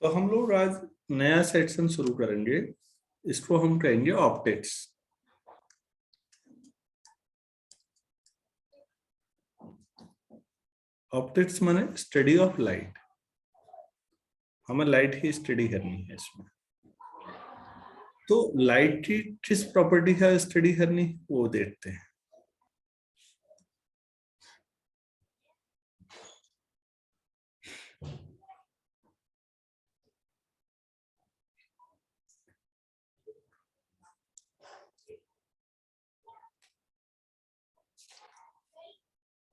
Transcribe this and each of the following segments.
तो हम लोग आज नया सेक्शन शुरू करेंगे। इसको हम कहेंगे ऑप्टिक्स। ऑप्टिक्स माने स्टडी ऑफ लाइट। हमें लाइट की स्टडी करनी है इसमें। तो लाइट की किस प्रॉपर्टी का स्टडी करनी है वो देखते हैं।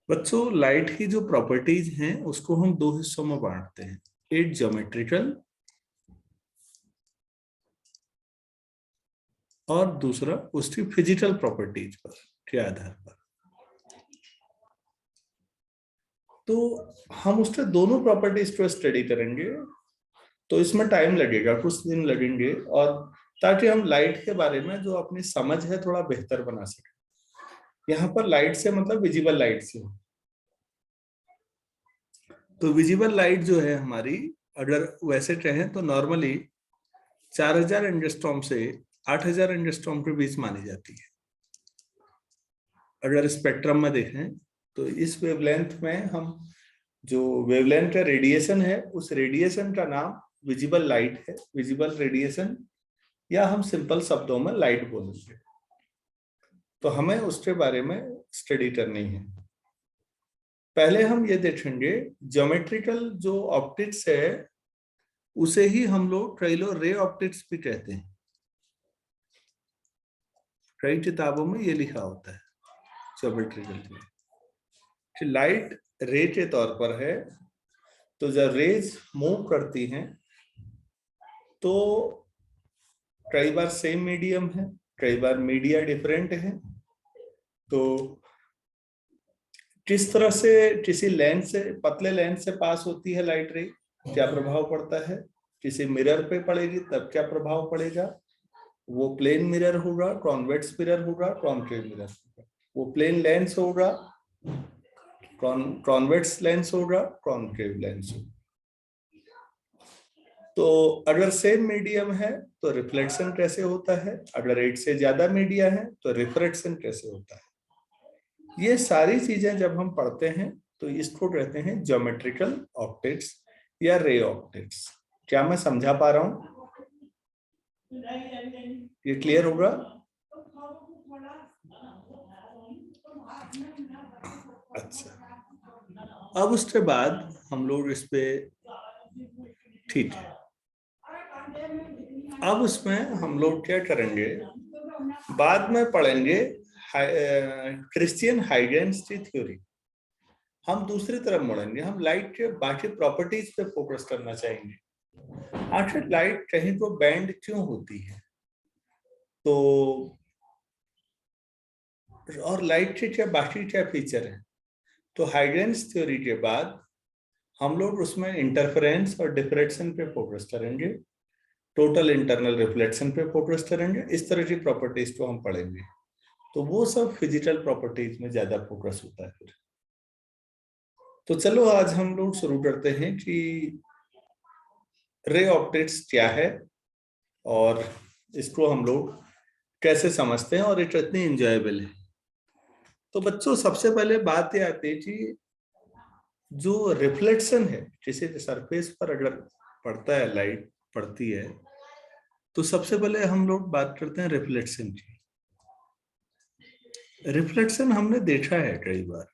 बच्चों, लाइट की जो प्रॉपर्टीज हैं उसको हम दो हिस्सों में बांटते हैं। एक ज्योमेट्रिकल और दूसरा उसकी फिजिकल प्रॉपर्टीज पर के आधार पर। तो हम उसके दोनों प्रॉपर्टीज को स्टडी करेंगे। तो इसमें टाइम लगेगा, कुछ दिन लगेंगे, और ताकि हम लाइट के बारे में जो अपनी समझ है थोड़ा बेहतर बना सके। यहाँ पर लाइट से मतलब विजिबल लाइट से। तो विजिबल लाइट जो है हमारी, अगर वैसे कहें तो नॉर्मली 4000 एंगस्ट्रॉम से 8000 एंगस्ट्रॉम के बीच मानी जाती है। अगर स्पेक्ट्रम में देखें तो इस वेवलेंथ में हम जो वेवलेंथ का रेडिएशन है उस रेडिएशन का नाम विजिबल लाइट है, विजिबल रेडिएशन, या हम सिंपल शब्दों में लाइट बोलेंगे। तो हमें उसके बारे में स्टडी करनी है। पहले हम ये देखेंगे ज्योमेट्रिकल जो ऑप्टिक्स है उसे ही हम लोग कई लोग रे ऑप्टिक्स भी कहते हैं। कई किताबों में ये लिखा होता है ज्योमेट्रिकल कि लाइट रे के तौर पर है। तो जब रेज मूव करती हैं तो कई बार सेम मीडियम है, कई बार मीडिया डिफरेंट है। तो किस तरह से किसी लेंस से, पतले लेंस से पास होती है लाइट रे, क्या प्रभाव पड़ता है। किसी मिरर पे पड़ेगी तब क्या प्रभाव पड़ेगा। वो प्लेन मिरर होगा, कॉन्वेक्स मिरर होगा, कॉन्केव मिरर होगा। वो प्लेन लेंस होगा, कॉन्वेक्स लेंस होगा, कॉन्केव लेंस होगा। तो अगर सेम मीडियम है तो रिफ्लेक्शन कैसे होता है, अगर एक से ज्यादा मीडिया है तो रिफ्रैक्शन कैसे होता है। ये सारी चीजें जब हम पढ़ते हैं तो इसको कहते हैं ज्योमेट्रिकल ऑप्टिक्स या रे ऑप्टिक्स। क्या मैं समझा पा रहा हूं? ये क्लियर होगा? अच्छा, अब उसके बाद हम लोग इस पे, ठीक है, अब उसमें हम लोग क्या करेंगे, बाद में पढ़ेंगे क्रिश्चियन हाइगेंस की थ्योरी। हम दूसरी तरफ मुड़ेंगे, हम लाइट के बाकी प्रॉपर्टीज पे फोकस करना चाहेंगे। आखिर लाइट कहीं तो बैंड क्यों होती है, तो और लाइट के क्या बाकी क्या फीचर है। तो हाइगेंस थ्योरी के बाद हम लोग उसमें इंटरफेरेंस और डिफ्रेक्शन पे फोकस करेंगे, टोटल इंटरनल रिफ्लेक्शन पे फोकस करेंगे। इस तरह की प्रॉपर्टीज को हम पढ़ेंगे। तो वो सब फिजिकल प्रॉपर्टीज में ज्यादा फोकस होता है फिर। तो चलो आज हम लोग शुरू करते हैं कि रे ऑप्टिक्स क्या है और इसको हम लोग कैसे समझते हैं और ये कितनी इंजॉयबल है। तो बच्चों, सबसे पहले बात ये आती है कि जो रिफ्लेक्शन है, किसी सरफेस पर अगर पड़ता है, लाइट पड़ती है, तो सबसे पहले हम लोग बात करते हैं रिफ्लेक्शन की। रिफ्लेक्शन हमने देखा है कई बार।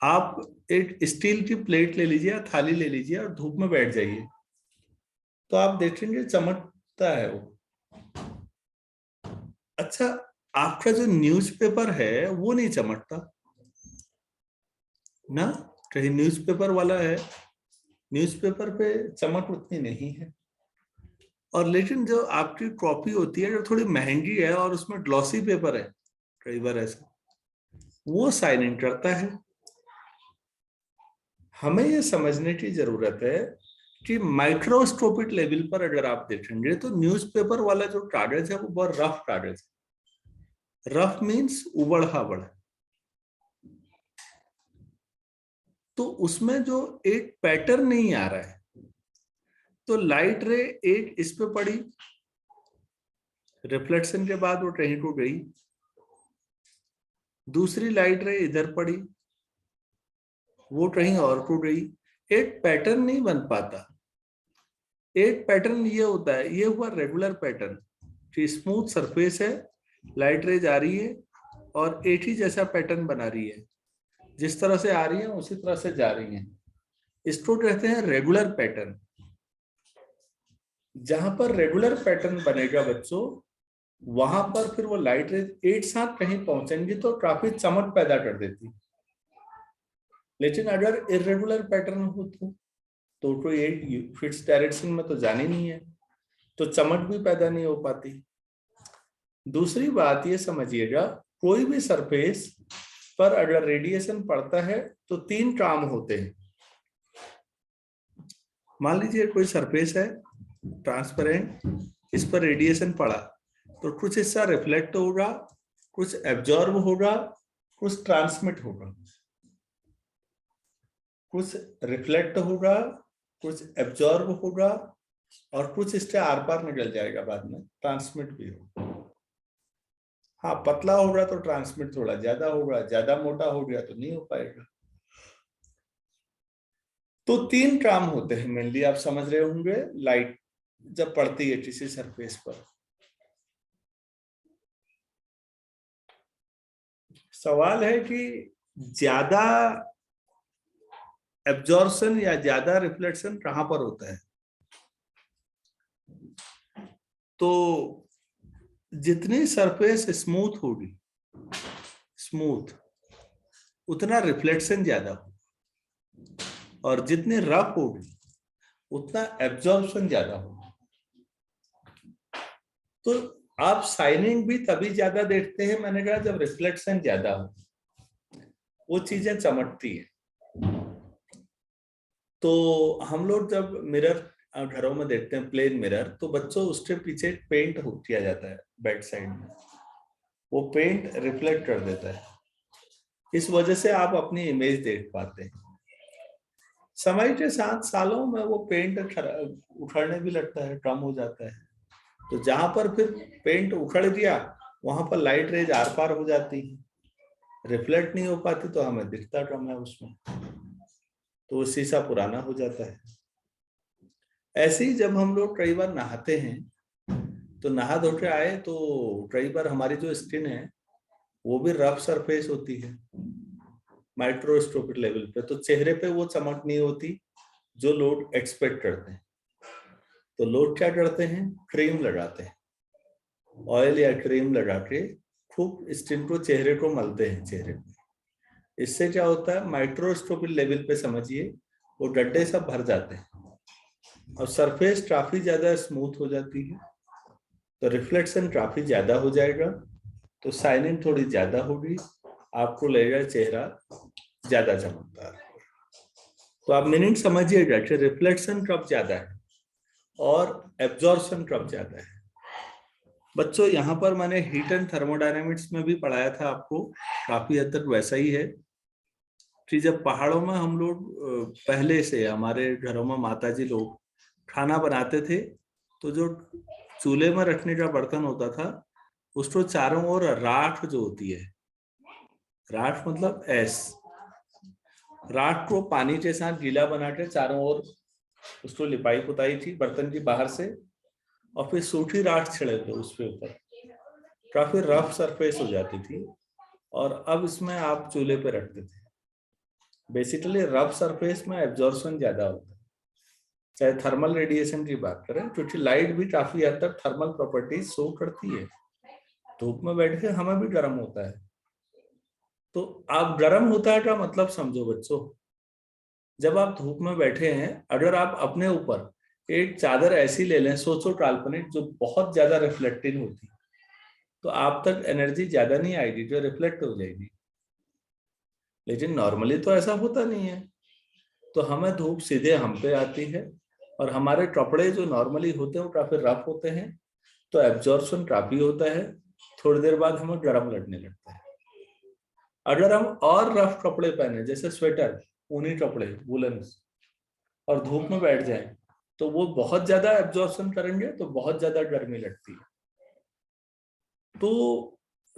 आप एक स्टील की प्लेट ले लीजिए या थाली ले लीजिए और धूप में बैठ जाइए, तो आप देखेंगे चमकता है वो। अच्छा, आपका जो न्यूज़पेपर है वो नहीं चमकता ना। कहीं न्यूज़पेपर वाला है, न्यूज़पेपर पे चमक उतनी नहीं है। और लेकिन जो आपकी कॉपी होती है जो थोड़ी महंगी है और उसमें ग्लॉसी पेपर है, कई बार ऐसा, वो साइन इन करता है। हमें ये समझने की जरूरत है कि माइक्रोस्कोपिक लेवल पर अगर आप देखेंगे तो न्यूज़पेपर वाला जो कागज है वो बहुत रफ कागज है। रफ मीन्स उबड़ खाबड़। तो उसमें जो एक पैटर्न नहीं आ रहा है, तो लाइट रे एक इस पे पड़ी, रिफ्लेक्शन के बाद वो कहीं टूट गई, दूसरी लाइट रे इधर पड़ी, वो कहीं और टूट गई। एक पैटर्न नहीं बन पाता। एक पैटर्न ये होता है, ये हुआ रेगुलर पैटर्न कि स्मूथ सरफेस है, लाइट रे जा रही है और एक ही जैसा पैटर्न बना रही है, जिस तरह से आ रही है उसी तरह से जा रही है। इसको कहते हैं रेगुलर पैटर्न। जहां पर रेगुलर पैटर्न बनेगा बच्चों, वहां पर फिर वो लाइट रे एक साथ कहीं पहुंचेंगी तो काफी चमक पैदा कर देती। लेकिन अगर इरेगुलर पैटर्न हो तो कोई एक फिक्स डायरेक्शन में तो जानी नहीं है, तो चमक भी पैदा नहीं हो पाती। दूसरी बात ये समझिएगा, कोई भी सरफेस पर अगर रेडिएशन पड़ता है तो 3 काम होते हैं। मान लीजिए कोई सरफेस है ट्रांसपेरेंट, इस पर रेडिएशन पड़ा तो कुछ हिस्सा रिफ्लेक्ट होगा, कुछ एब्जॉर्ब होगा, कुछ ट्रांसमिट होगा। कुछ रिफ्लेक्ट होगा, कुछ एब्जॉर्ब होगा और कुछ इसके आर पार निकल जाएगा, बाद में ट्रांसमिट भी होगा। हाँ, पतला होगा तो ट्रांसमिट थोड़ा ज्यादा होगा, ज्यादा मोटा हो गया तो नहीं हो पाएगा। तो 3 काम होते हैं मेनली, आप समझ रहे होंगे लाइट जब पड़ती है किसी सरफेस पर। सवाल है कि ज्यादा एब्जॉर्प्शन या ज्यादा रिफ्लेक्शन कहां पर होता है। तो जितनी सरफेस स्मूथ होगी, स्मूथ, उतना रिफ्लेक्शन ज्यादा होगा, और जितनी रफ होगी उतना एब्जॉर्प्शन ज्यादा होगा। तो आप शाइनिंग भी तभी ज्यादा देखते हैं, मैंने कहा, जब रिफ्लेक्शन ज्यादा हो, वो चीजें चमकती है। तो हम लोग जब मिरर घरों में देखते हैं, प्लेन मिरर, तो बच्चों उसके पीछे पेंट किया जाता है बैक साइड में, वो पेंट रिफ्लेक्ट कर देता है। इस वजह से आप अपनी इमेज देख पाते हैं। समय के साथ सालों में वो पेंट उखड़ने भी लगता है, कम हो जाता है। तो जहां पर फिर पेंट उखड़ गया वहां पर लाइट रेज आर पार हो जाती है, रिफ्लेक्ट नहीं हो पाती, तो हमें दिखता कम है उसमें, तो वो शीशा पुराना हो जाता है। ऐसे ही जब हम लोग कई बार नहाते हैं, तो नहा धो के आए तो कई बार हमारी जो स्किन है वो भी रफ सरफेस होती है माइक्रोस्कोपिक लेवल पे, तो चेहरे पे वो चमक नहीं होती जो लोग एक्सपेक्ट करते हैं। तो लोग क्या करते हैं, क्रीम लगाते हैं, ऑयल या क्रीम लगा के खूब स्किन को, चेहरे को मलते हैं चेहरे पे। इससे क्या होता है, माइक्रोस्कोपिक लेवल पे समझिए वो गड्ढे सब भर जाते हैं और सरफेस काफी ज्यादा स्मूथ हो जाती है, तो रिफ्लेक्शन काफी ज्यादा हो जाएगा, तो शाइनिंग थोड़ी ज्यादा होगी, आपको लगेगा चेहरा ज्यादा चमकदार। तो आप मीनिंग समझिएगा कि रिफ्लेक्शन कब ज्यादा है और एब्जॉर्प्शन कब ज्यादा है। बच्चों यहाँ पर मैंने हीट एंड थर्मोडायनेमिक्स में भी पढ़ाया था आपको, काफी हद तक वैसा ही है कि जब पहाड़ों में हम लोग पहले से, हमारे घरों में माताजी लोग खाना बनाते थे, तो जो चूल्हे में रखने का बर्तन होता था उसको चारों ओर राख जो होती है, राख मतलब ऐस, राख को पानी के साथ गीला बना के चारों ओर उसको लिपाई पुताई थी बर्तन की बाहर से, और फिर सूखी राख छिड़क दो उसके ऊपर, काफी रफ सरफेस हो जाती थी, और अब इसमें आप चूल्हे पे रखते थे। बेसिकली रफ सरफेस में एब्जॉर्प्शन ज्यादा होता है, चाहे थर्मल रेडिएशन की बात करें, क्योंकि लाइट भी काफी हद तक थर्मल प्रॉपर्टीज शो करती है। धूप में बैठ के हमें भी गर्म होता है, तो आप गर्म होता है का मतलब समझो बच्चों, जब आप धूप में बैठे हैं, अगर आप अपने ऊपर एक चादर ऐसी ले लें, सोचो काल्पनिक, जो बहुत ज्यादा रिफ्लेक्टिंग होती, तो आप तक एनर्जी ज्यादा नहीं आएगी, जो रिफ्लेक्ट हो जाएगी। लेकिन नॉर्मली तो ऐसा होता नहीं है, तो हमें धूप सीधे हम पे आती है, और हमारे कपड़े जो नॉर्मली होते हैं वो काफी रफ होते हैं, तो एब्जॉर्प्शन काफी होता है, थोड़ी देर बाद हमें गर्म लगने लगता है। अगर हम और रफ कपड़े पहने, जैसे स्वेटर, ऊनी कपड़े, वुलन, और धूप में बैठ जाए, तो वो बहुत ज्यादा एब्जॉर्प्शन करेंगे तो बहुत ज्यादा गर्मी लगती है। तो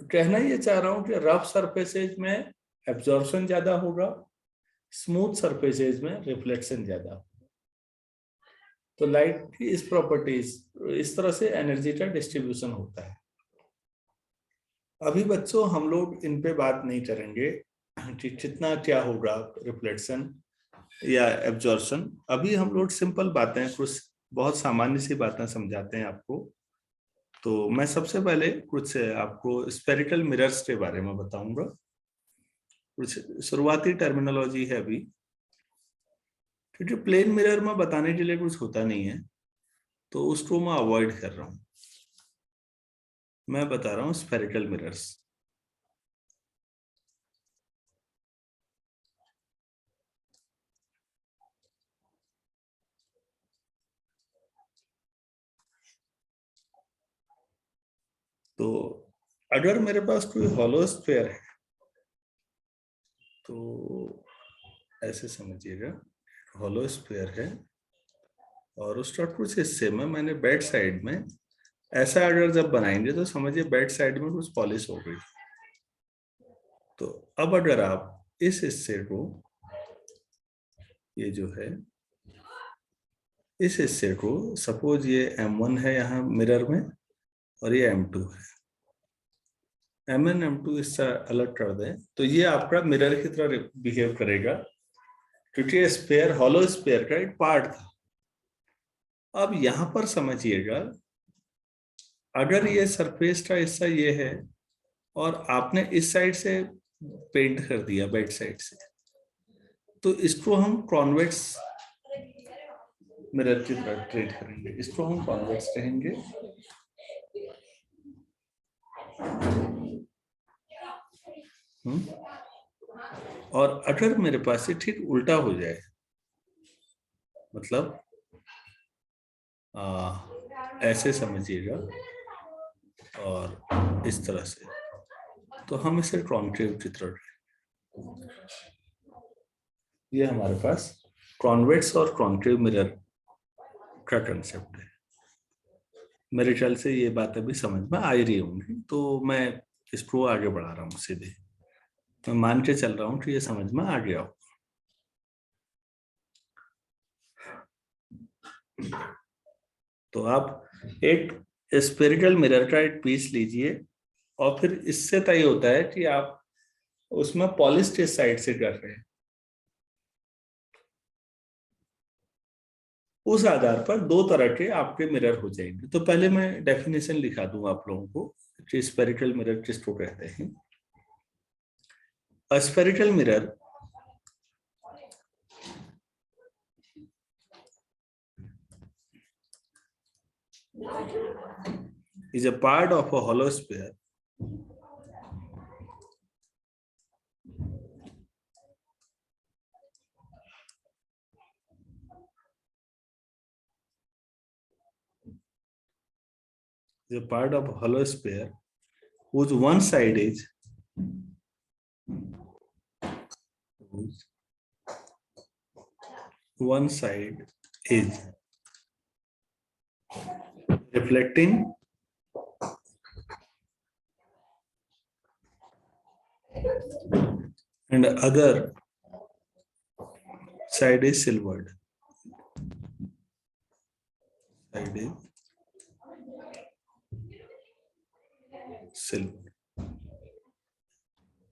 कहना ये चाह रहा हूं कि रफ सरफेसेज में एब्जॉर्प्शन ज्यादा होगा, स्मूथ सरफेसेज में रिफ्लेक्शन ज्यादा होगा। तो लाइट की इस प्रॉपर्टीज, इस तरह से एनर्जी का डिस्ट्रीब्यूशन होता है। अभी बच्चों हम लोग इन पे बात नहीं करेंगे कि कितना क्या होगा रिफ्लेक्शन या एब्जॉर्प्शन। अभी हम लोग सिंपल बातें, कुछ बहुत सामान्य सी बातें समझाते हैं आपको। तो मैं सबसे पहले कुछ आपको स्फेरिकल मिरर्स के बारे में बताऊंगा। कुछ शुरुआती टर्मिनोलॉजी है अभी, क्योंकि प्लेन मिरर में बताने के लिए कुछ होता नहीं है, तो उसको मैं अवॉइड कर रहा हूं। मैं बता रहा हूं स्फेरिकल मिरर्स। तो अगर मेरे पास कोई हॉलो स्फीयर है, तो ऐसे समझिएगा, हॉलो स्फीयर है और उसका कुछ हिस्से में मैंने बैक साइड में ऐसा अगर जब बनाएंगे तो समझिए बैक साइड में कुछ पॉलिश हो गई। तो अब अगर आप इस हिस्से को, ये जो है इस हिस्से को, सपोज ये M1 है यहाँ मिरर में और ये M2 है, M1 M2 इससे अलग कर दें तो ये आपका मिरर की तरह बिहेव करेगा, क्योंकि ये स्फीयर हॉलो स्फीयर का एक पार्ट था। अब यहां पर समझिएगा, अगर ये सरफेस का हिस्सा ये है और आपने इस साइड से पेंट कर दिया बैक साइड से, तो इसको हम कॉन्वेक्स मिरर की तरह ट्रीट करेंगे, इसको हम कॉन्वेक्स कहेंगे। और अगर मेरे पास ये ठीक उल्टा हो जाए, मतलब ऐसे समझिएगा और इस तरह से, तो हम इसे कॉन्केव की तरह, ये हमारे पास कॉन्वेक्स और कॉन्केव मिरर का कंसेप्ट है। मेरे ख्याल से ये बात अभी समझ में आ ही रही होंगी, तो मैं इसको आगे बढ़ा रहा हूँ सीधे। मैं मान के चल रहा हूँ कि ये समझ में आ गया हो। तो आप एक स्फेरिकल मिरर का एक पीस लीजिए और फिर इससे तय होता है कि आप उसमें पॉलिश किस साइड से कर रहे हैं, उस आधार पर दो तरह के आपके मिरर हो जाएंगे। तो पहले मैं डेफिनेशन लिखा दूंगा आप लोगों को कि स्फेरिकल मिरर किसको कहते हैं। A spherical mirror is a part of a hollow sphere whose one side is reflecting and other side is silvered.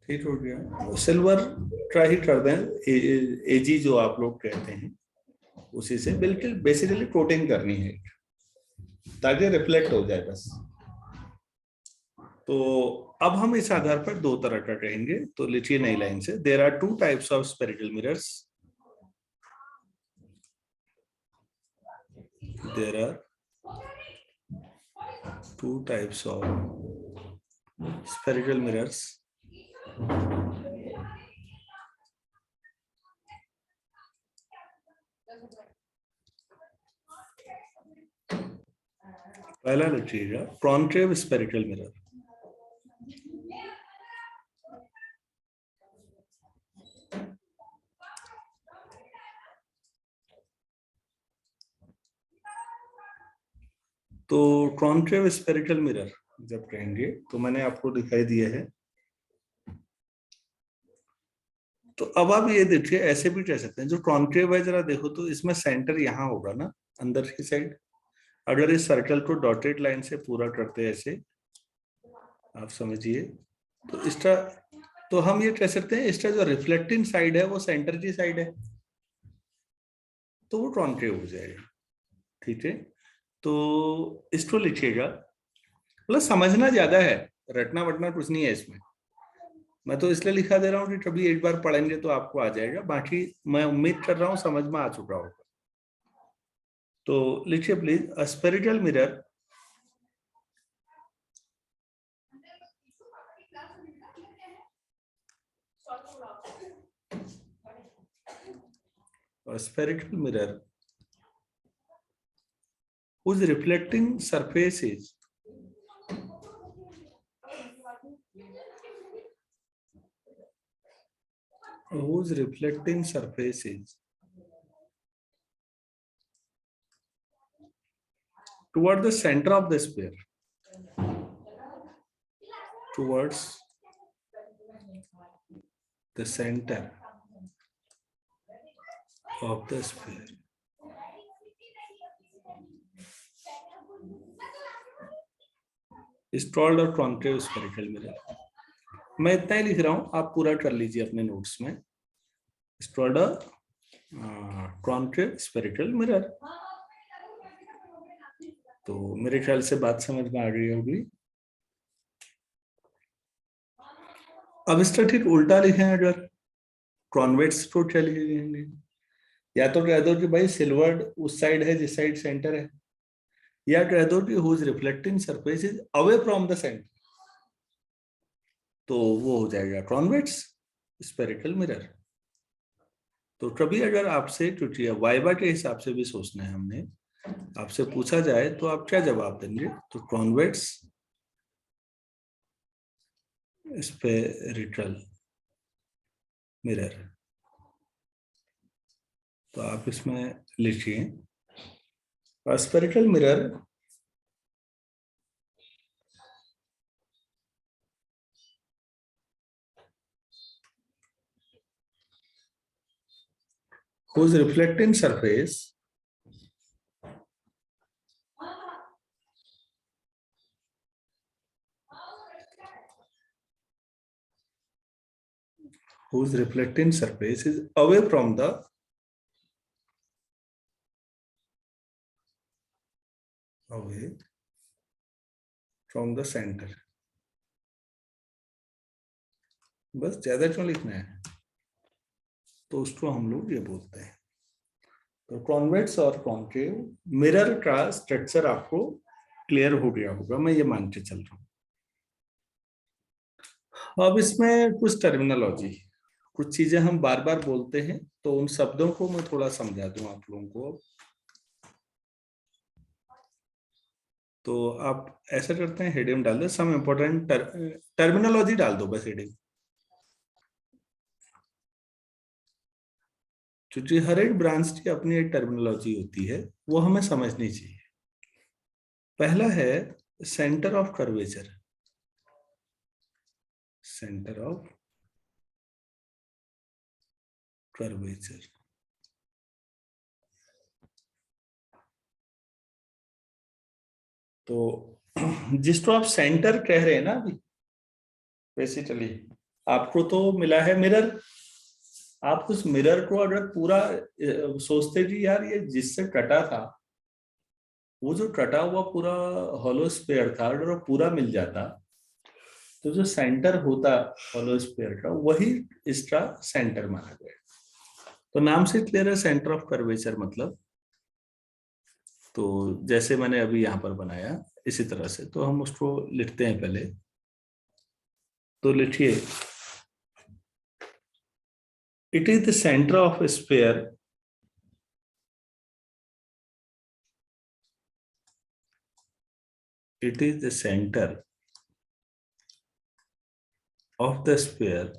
ठीक हो गया। सिल्वर ट्राई कर दें, एजी जो आप लोग कहते हैं, उसी से बिल्कुल बेसिकली कोटिंग करनी है ताकि रिफ्लेक्ट हो जाए बस। तो अब हम इस आधार पर दो तरह का कहेंगे, तो लिखिए नई लाइन से, there are two types of spherical mirrors. There are two types of spherical mirrors. पहला लिखिएगा कॉन्केव स्फेरिकल मिरर। तो कॉन्केव स्फेरिकल मिरर जब कहेंगे तो मैंने आपको दिखाई दिया है। तो अब आप ये देखिए, ऐसे भी कह सकते हैं, जो कॉन्केव है जरा देखो तो इसमें सेंटर यहाँ होगा ना, अंदर की साइड। अगर इस सर्कल को डॉटेड लाइन से पूरा करते हैं ऐसे, आप समझिए, तो इसका, तो हम ये कह सकते हैं इसका जो रिफ्लेक्टिंग साइड है वो सेंटर की साइड है, तो वो कॉन्केव हो जाएगा। ठीक है, तो इसको लिखिएगा, मतलब समझना ज्यादा है, रटना वटना कुछ नहीं है इसमें। मैं तो इसलिए लिखा दे रहा हूँ कि कभी एक बार पढ़ेंगे तो आपको आ जाएगा, बाकी मैं उम्मीद कर रहा हूँ समझ में आ चुका होगा। तो लिखिए please, a spherical mirror, a spherical mirror whose reflecting surfaces whose reflecting surfaces toward the center of the sphere, towards the center of the sphere, is called a concave spherical mirror. मैं इतना ही लिख रहा हूं, आप पूरा कर लीजिए अपने नोट्स में। is called a concave spherical mirror. तो मेरे ख्याल से बात समझ में आ गई होगी। अब इसका ठीक उल्टा लिखें, अगर कॉन्वेक्स को क्या लिखेंगे, या तो कह दो कि भाई सिल्वर्ड उस साइड है जिस साइड सेंटर है, या कह दो कि whose reflecting surface is away from the centre, तो वो हो जाएगा कॉन्वेक्स स्फेरिकल मिरर। तो कभी अगर आपसे, क्योंकि वाइवा के हिसाब से भी सोचना है हमने, आपसे पूछा जाए तो आप क्या जवाब देंगे, तो कॉन्वेक्स स्फेरिकल मिरर। तो आप इसमें लिखिए spherical mirror whose reflecting surface is away from the center। बस ज्यादा क्यों लिखना है, तो उसको हम लोग ये बोलते हैं। तो कॉन्वेक्स और कॉन्केव मिरर का स्ट्रक्चर आपको क्लियर हो गया होगा, मैं ये मान के चल रहा हूं। अब इसमें कुछ टर्मिनोलॉजी, कुछ चीजें हम बार बार बोलते हैं, तो उन शब्दों को मैं थोड़ा समझा दूं आप लोगों को। तो आप ऐसा करते हैं, हेडिंग डाल दो, सम इम्पोर्टेंट टर्मिनोलॉजी डाल दो बस हेडिंग, क्योंकि हर एक ब्रांच की अपनी एक टर्मिनोलॉजी होती है, वो हमें समझनी चाहिए। पहला है centre of curvature, centre of curvature. तो जिसको आप सेंटर कह रहे हैं ना अभी, बेसिकली आपको तो मिला है मिरर। आप उस मिरर को अगर पूरा सोचते कि यार ये जिससे कटा था, वो जो कटा हुआ पूरा हॉलो स्फीयर था, अगर वो पूरा मिल जाता, तो जो सेंटर होता हॉलो स्फीयर का, वही इसका सेंटर माना गया। तो नाम से क्लियर है, सेंटर ऑफ कर्वेचर मतलब। तो जैसे मैंने अभी यहाँ पर बनाया इसी तरह से, तो हम उसको लिखते हैं पहले। तो लिखिए, it is the centre of sphere it is the center of the sphere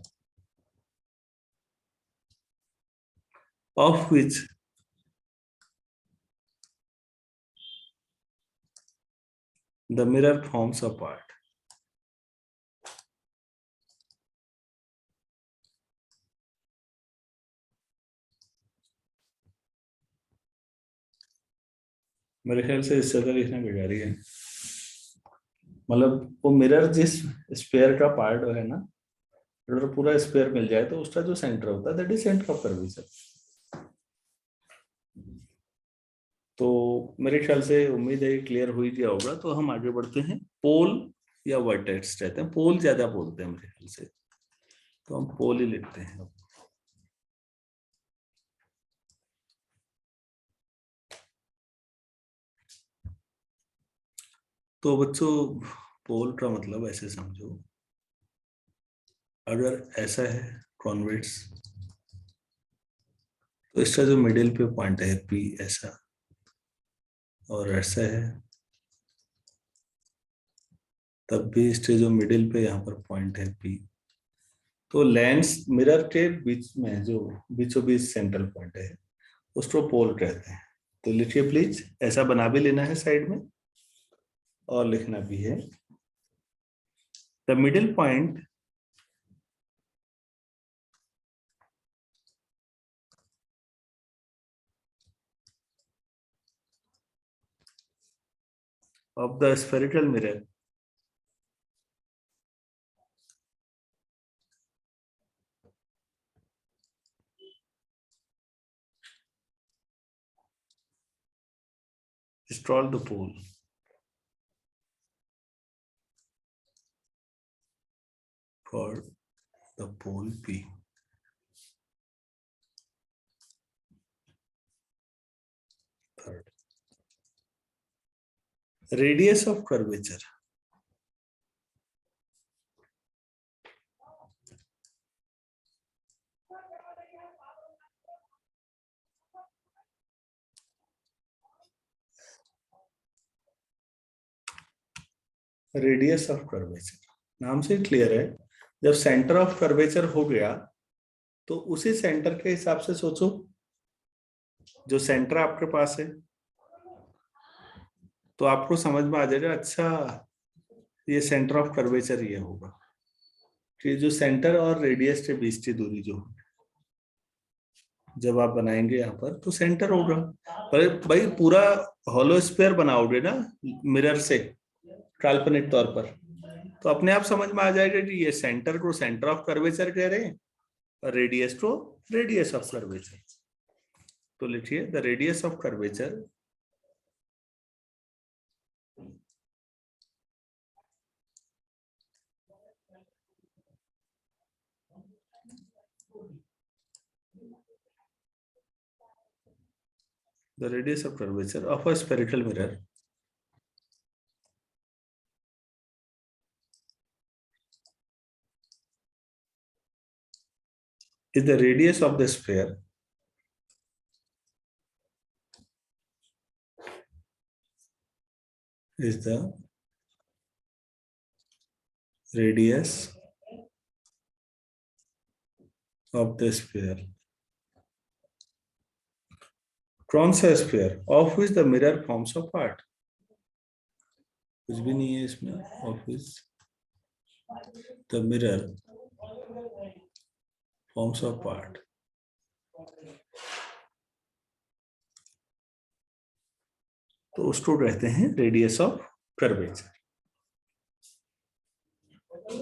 of which The mirror forms a part. मेरे ख्याल से इस तरह लिखना बेकारी है। मतलब वो मिरर जिस स्फीयर का पार्ट है ना, अगर पूरा स्फीयर मिल जाए तो उसका जो सेंटर होता है that is centre of curvature. तो मेरे ख्याल से उम्मीद है क्लियर हुई गया होगा। तो हम आगे बढ़ते हैं। पोल या वर्टेक्स कहते हैं, पोल ज्यादा बोलते हैं मेरे ख्याल से, तो हम पोल ही लिखते हैं। तो बच्चों पोल का मतलब ऐसे समझो, अगर ऐसा है कॉन्वेक्स, तो इसका जो मिडिल पे पॉइंट है पी ऐसा, और ऐसा है तब भी इसके जो मिडिल पे यहाँ पर पॉइंट है पी, तो लेंस मिरर के बीच में जो बीचों बीच सेंट्रल पॉइंट है उसको पोल कहते हैं। तो लिखिए प्लीज, ऐसा बना भी लेना है साइड में और लिखना भी है। The middle point of the spherical mirror is called the pole. For the pole P. Third. Radius of curvature. Radius of curvature नाम से क्लियर है, जब सेंटर ऑफ कर्वेचर हो गया तो उसी सेंटर के हिसाब से सोचो, जो सेंटर आपके पास है तो आपको समझ में आ जाएगा, अच्छा ये सेंटर ऑफ कर्वेचर ये होगा कि जो सेंटर और रेडियस के बीच की दूरी जो जब आप बनाएंगे यहाँ पर तो सेंटर होगा। पर भाई पूरा हॉलो स्फीयर बनाओगे ना मिरर से काल्पनिक तौर पर, तो अपने आप समझ में आ जाएगा कि ये सेंटर को सेंटर ऑफ कर्वेचर कह रहे हैं और रेडियस को रेडियस ऑफ कर्वेचर। तो लिखिए the radius of curvature the radius of curvature of a spherical mirror is the radius of the sphere is the radius of the sphere, कौन सा sphere of which the mirror forms a part, कुछ भी नहीं है इसमें, of which the mirror forms a part। तो उसको कहते हैं रेडियस ऑफ कर्वेचर।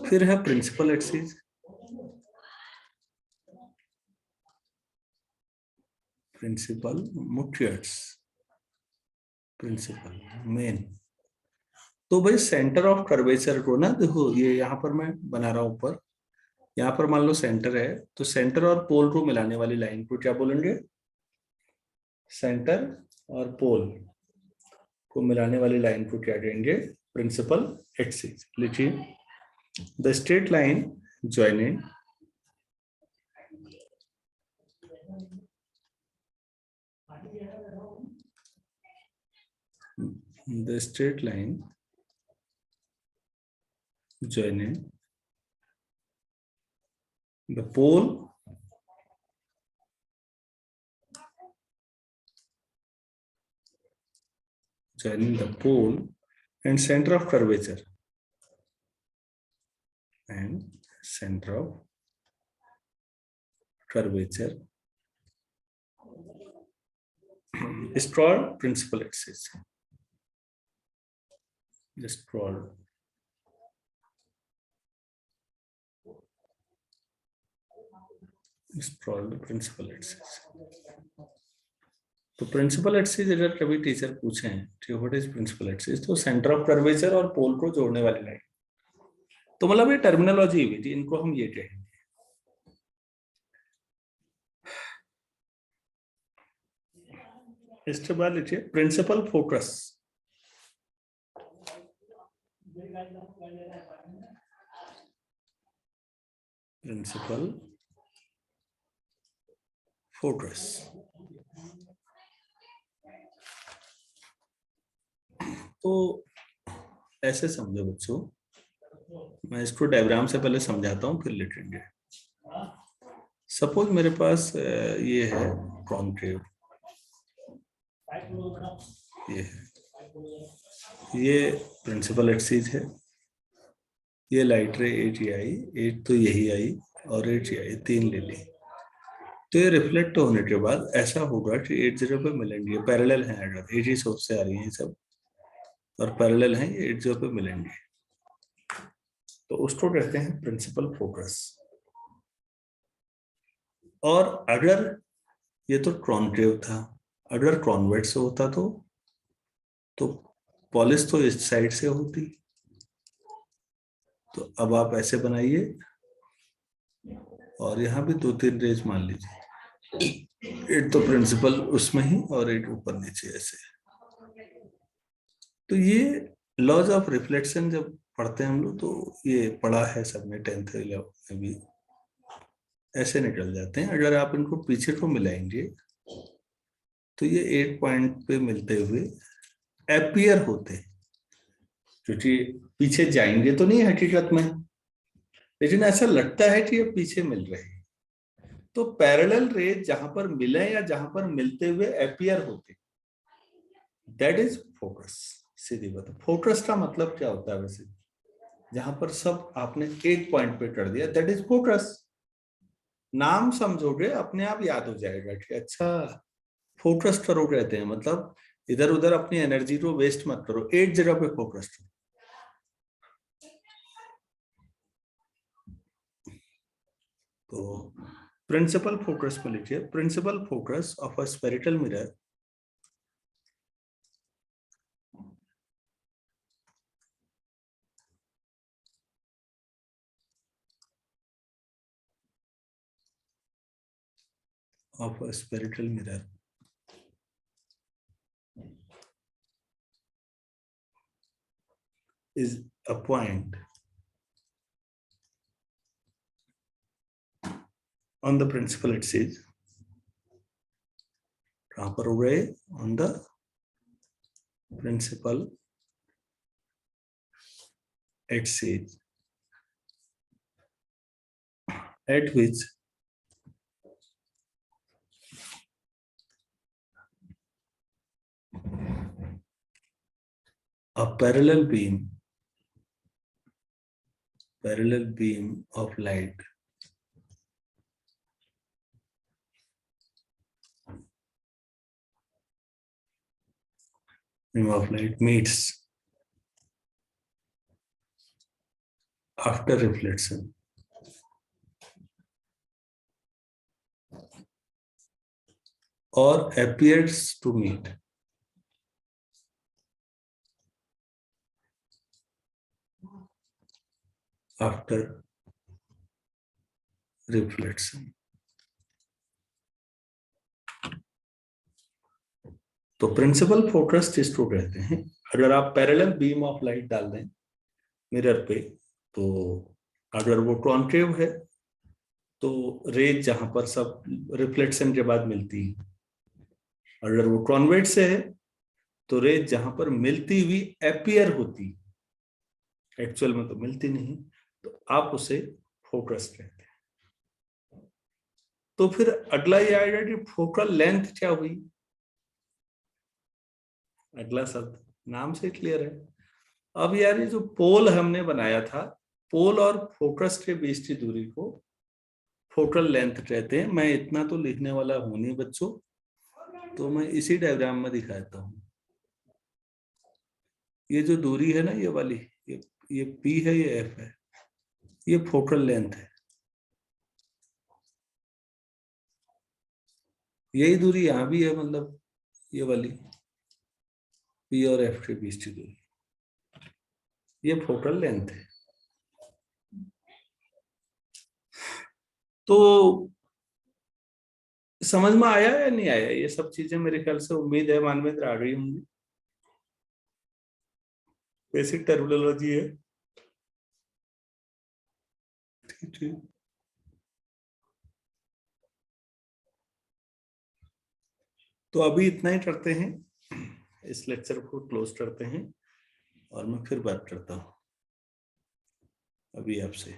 फिर है प्रिंसिपल एक्सिस। प्रिंसिपल मुख्य एक्स, प्रिंसिपल मेन। तो भाई सेंटर ऑफ कर्वेचर को ना देखो, ये यहाँ पर मैं बना रहा हूं ऊपर, यहाँ पर मान लो सेंटर है, तो सेंटर और पोल को मिलाने वाली लाइन को क्या बोलेंगे, सेंटर और पोल को मिलाने वाली लाइन को क्या कहेंगे, प्रिंसिपल एक्सिस। लिखिए the straight line joining the straight line joining the pole joining the pole and center of curvature Stroll principal axis. Stroll principal axis. तो प्रिंसिपल एक्सिस अगर कभी टीचर पूछे व्हाट इज प्रिंसिपल एक्सिस, तो centre of curvature और पोल को जोड़ने वाली line. तो मतलब ये टर्मिनोलॉजी हुई थी, इनको हम ये कहेंगे। इसके बाद लिखिए प्रिंसिपल फोकस। प्रिंसिपल फोकस तो ऐसे समझो बच्चों, मैं इसको डायग्राम से पहले समझाता हूं फिर लिखेंगे। सपोज मेरे पास ये है कॉन्केव, ये प्रिंसिपल एक्सिस है, ये लाइट रे 8 ये आई, 8 तो यही आई और 8 ये आई, 3 ले ली। तो ये रिफ्लेक्ट होने के बाद ऐसा होगा कि 8 जगह पे मिलेंगे, पैरेलल हैं, अगर 8 ही सोर्स से आ रही हैं सब और पैरेलल हैं, ये 8 जगह पे मिलेंगे, तो उसको कहते हैं प्रिंसिपल फोकस। और अगर ये तो कॉन्केव था, अगर कॉन्वेक्स होता तो पॉलिश तो इस साइड से होती। तो अब आप ऐसे बनाइए और यहाँ भी 2-3 रेज मान लीजिए, एक तो प्रिंसिपल उसमें ही और एक ऊपर नीचे ऐसे। तो ये लॉज ऑफ रिफ्लेक्शन जब पढ़ते हैं हम लोग, तो ये पढ़ा है सबने 10th 11th में भी, ऐसे निकल जाते हैं। अगर आप इनको पीछे को मिलाएंगे तो ये 8 पॉइंट पे मिलते हुए अपीयर होते हैं, क्योंकि पीछे जाएंगे तो नहीं हकीकत में, लेकिन ऐसा लगता है कि ये पीछे मिल रहे हैं। तो पैरेलल रेज जहां पर मिले या जहां पर मिलते हुए अपीयर होते, दैट इज फोकस। सीधी बात। फोकस का मतलब क्या होता है वैसे, जहां पर सब आपने एक पॉइंट पे कर दिया, दैट इज फोकस। नाम समझोगे अपने आप याद हो जाएगा कि अच्छा फोकस करो कहते हैं, मतलब इधर उधर अपनी एनर्जी को वेस्ट मत करो, एक जगह पे फोकस करो। तो प्रिंसिपल फोकस को लिखिए, principal focus of a spherical mirror is a point on the principal axis. कहां पर हो गए? on the principal axis at which a parallel beam of light meets after reflection or appears to meet after reflection. तो principal focus जिसको कहते हैं, अगर आप पैरेलल बीम ऑफ लाइट डाल दें मिरर पे, तो अगर वो कॉन्केव है तो रेज जहां पर सब रिफ्लेक्शन के बाद मिलती है, अगर वो कॉन्वेक्स है तो रेज जहां पर मिलती हुई अपीयर होती, एक्चुअल में तो मिलती नहीं, तो आप उसे फोकस कहते हैं। तो फिर अगला ये आएगा कि फोकल लेंथ क्या हुई। अगला शब्द नाम से क्लियर है, अब यार ये जो पोल हमने बनाया था, पोल और फोकस के बीच की दूरी को फोकल लेंथ कहते हैं। मैं इतना तो लिखने वाला हूं नहीं बच्चों, तो मैं इसी डायग्राम में दिखाता हूँ। ये जो दूरी है ना, ये वाली, ये P है, ये F है, ये फोकल लेंथ है। यही दूरी यहां भी है, मतलब ये वाली P और F के बीच की दूरी, ये फोकल लेंथ है। तो समझ में आया या नहीं आया ये सब चीजें? मेरे ख्याल से उम्मीद है मानवेंद्र आ गई होंगी। बेसिक टर्मिनोलॉजी है, ठीक है। तो अभी इतना ही करते हैं, इस लेक्चर को क्लोज करते हैं, और मैं फिर बात करता हूँ अभी आपसे।